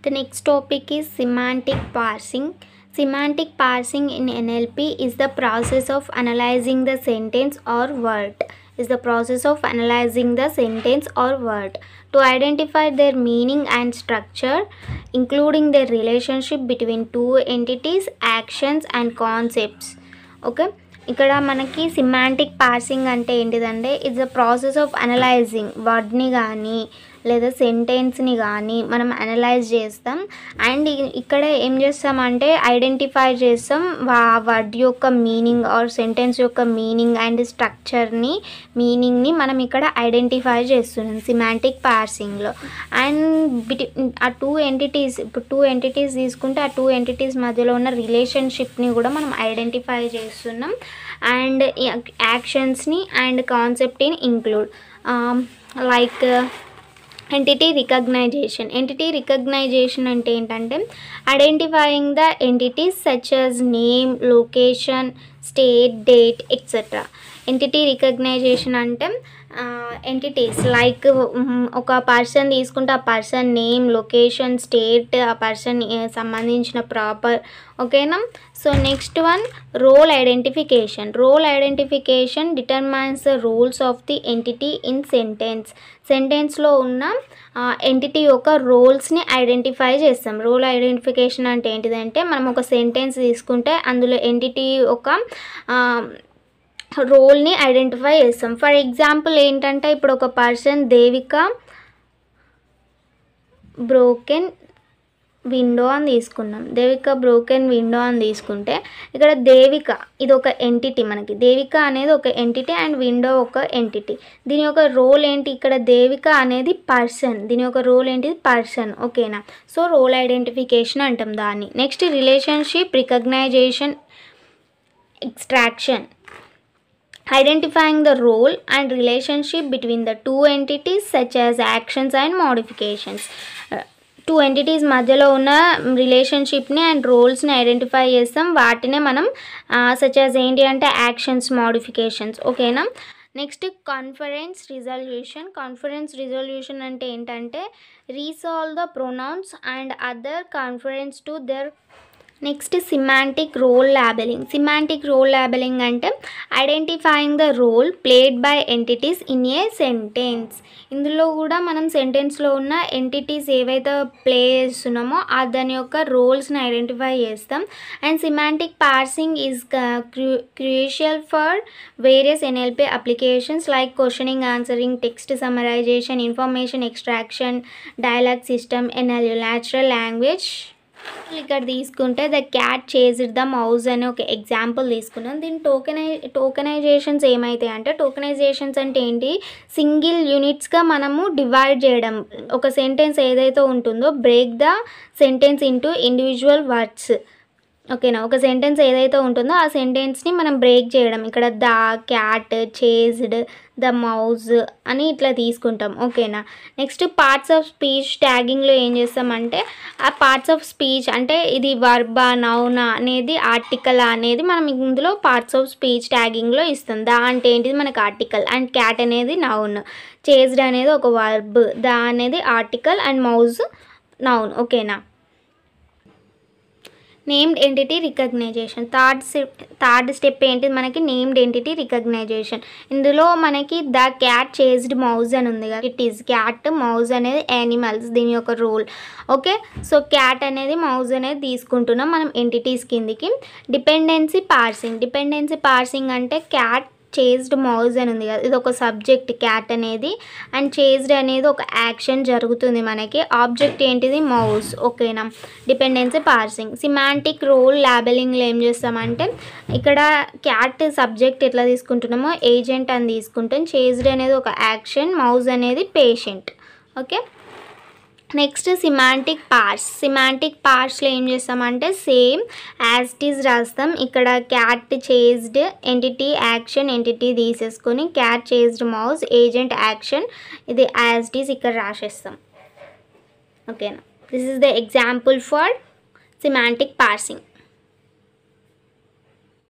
The next topic is semantic parsing. Semantic parsing in NLP is the process of analyzing the sentence or word. To identify their meaning and structure, including their relationship between two entities, actions and concepts. Okay, ఇక్కడ మనకి semantic parsing అంటే ఏంటిదంటే it's the process of analysing వర్డ్ని కానీ లేదా సెంటెన్స్ని కానీ మనం analyse చేస్తాం. అండ్ ఇక్కడ ఏం చేస్తామంటే ఐడెంటిఫై చేస్తాం వర్డ్ యొక్క మీనింగ్ ఆర్ సెంటెన్స్ యొక్క మీనింగ్ అండ్ స్ట్రక్చర్ని మీనింగ్ని మనం ఇక్కడ ఐడెంటిఫై చేస్తున్నాం సిమాంటిక్ పార్సింగ్లో. అండ్ ఆ టూ ఎంటిటీస్ తీసుకుంటే ఆ టూ ఎంటిటీస్ మధ్యలో ఉన్న రిలేషన్షిప్ని కూడా మనం ఐడెంటిఫై చేస్తున్నాం. అండ్ యాక్షన్స్ని అండ్ కాన్సెప్ట్ని ఇంక్లూడ్ లైక్ ఎంటిటీ రికగ్నైజేషన్ అంటే ఏంటంటే identifying the entities such as name, location, state, date etcetera. Entity recognition అంటే ఎంటిటీస్ లైక్ ఒక పర్సన్ తీసుకుంటే ఆ పర్సన్ నేమ్, లొకేషన్, స్టేట్, ఆ పర్సన్ సంబంధించిన ప్రాపర్. ఓకేనా. So next one role identification determines the roles of the entity in సెంటెన్స్లో ఉన్న entity యొక్క రోల్స్ని ఐడెంటిఫై చేస్తాం. రోల్ ఐడెంటిఫికేషన్ అంటే ఏంటిదంటే మనం ఒక సెంటెన్స్ తీసుకుంటే అందులో ఎంటిటీ ఒక రోల్ని ఐడెంటిఫై చేస్తాం. ఫర్ ఎగ్జాంపుల్ ఏంటంటే ఇప్పుడు ఒక పర్సన్ దేవిక బ్రోకెన్ విండో అని తీసుకుంటే ఇక్కడ దేవిక ఇది ఒక ఎంటిటీ, మనకి దేవిక అనేది ఒక ఎంటిటీ అండ్ విండో ఒక ఎంటిటీ. దీని యొక్క రోల్ ఏంటి, ఇక్కడ దేవిక అనేది పర్సన్, దీని యొక్క రోల్ ఏంటిది పర్సన్. ఓకేనా. సో రోల్ ఐడెంటిఫికేషన్ అంటాం దాన్ని. Next relationship, recognition, extraction. Identifying the role and relationship between the two entities such as actions and modifications. Two entities మధ్యలో ఉన్న రిలేషన్షిప్ని అండ్ రోల్స్ని ఐడెంటిఫై చేస్తాం. వాటినే మనం సచ్ యాజ్ ఏంటి అంటే యాక్షన్స్, మోడిఫికేషన్స్. ఓకేనా. నెక్స్ట్ కాన్ఫరెన్స్ రిజల్యూషన్ అంటే ఏంటంటే resolve the pronouns and other conference to their. Next semantic role labelling అంటే identifying the role played by entities in a sentence. ఇందులో కూడా మనం సెంటెన్స్లో ఉన్న ఎంటిటీస్ ఏవైతే ప్లే చేస్తున్నామో దాని యొక్క రోల్స్ని ఐడెంటిఫై చేస్తాం. And semantic parsing is crucial for various NLP applications like questioning, answering, text summarisation, information extraction, dialogue system, NLU, natural language. ఇక్కడ తీసుకుంటే the cat chased the mouse అనే ఒక ఎగ్జాంపుల్ తీసుకున్నాం. దీని టోకెనైజేషన్స్ ఏమైతాయి అంటే టోకెనైజేషన్స్ అంటే ఏంటి, సింగిల్ యూనిట్స్గా మనము డివైడ్ చేయడం. ఒక సెంటెన్స్ ఏదైతే ఉంటుందో break the sentence into individual words. ఓకేనా. ఒక సెంటెన్స్ ఏదైతే ఉంటుందో ఆ సెంటెన్స్ని మనం బ్రేక్ చేయడం. ఇక్కడ ద క్యాట్ చేజ్డ్, ద మౌజ్ అని ఇట్లా తీసుకుంటాం. ఓకేనా. నెక్స్ట్ పార్ట్స్ ఆఫ్ స్పీచ్ ట్యాగింగ్లో ఏం చేస్తామంటే ఆ పార్ట్స్ ఆఫ్ స్పీచ్ అంటే ఇది వర్బా, నౌనా అనేది, ఆర్టికల్ అనేది మనం ఇందులో పార్ట్స్ ఆఫ్ స్పీచ్ ట్యాగింగ్లో ఇస్తాం. ద అంటే ఏంటిది మనకు ఆర్టికల్ అండ్ క్యాట్ అనేది నౌన్, చేజ్డ్ అనేది ఒక వర్బ్, ద అనేది ఆర్టికల్ అండ్ మౌజ్ నౌన్. ఓకేనా. Named entity recognition third step ఏంటి మనకి నేమ్డ్ ఎంటిటీ రికగ్నైజేషన్. ఇందులో మనకి ద క్యాట్ చేజ్డ్ మౌజ్ అని ఉంది కదా, ఇట్ ఈస్ క్యాట్, మౌజ్ అనేది యానిమల్స్, దీని యొక్క రూల్. ఓకే. సో క్యాట్ అనేది మౌజ్ అనేది తీసుకుంటున్నాం మనం ఎంటిటీస్ కిందికి. డిపెండెన్సీ పార్సింగ్ అంటే క్యాట్ చేజ్డ్ మౌజ్ అని ఉంది కదా, ఇది ఒక సబ్జెక్ట్ క్యాట్ అనేది అండ్ చేజ్డ్ అనేది ఒక యాక్షన్ జరుగుతుంది మనకి. ఆబ్జెక్ట్ ఏంటిది మౌజ్. ఓకేనా. Dependency parsing. సిమాంటిక్ రోల్ ల్యాబెలింగ్లో ఏం చేస్తామంటే ఇక్కడ క్యాట్ సబ్జెక్ట్ ఎట్లా తీసుకుంటున్నామో ఏజెంట్ అని తీసుకుంటాం. చేజ్డ్ అనేది ఒక యాక్షన్, మౌజ్ అనేది పేషెంట్. ఓకే. నెక్స్ట్ సిమాంటిక్ పార్ట్స్లో ఏం చేస్తామంటే సేమ్ యాజ్ ఇట్ ఈజ్ రాస్తాం. ఇక్కడ cat chased entity, action entity తీసేసుకొని క్యాట్ చేజ్డ్ మౌజ్, ఏజెంట్, యాక్షన్, ఇది యాజ్ ఇట్ ఈజ్ ఇక్కడ రాసేస్తాం. ఓకేనా. This is the example for semantic parsing.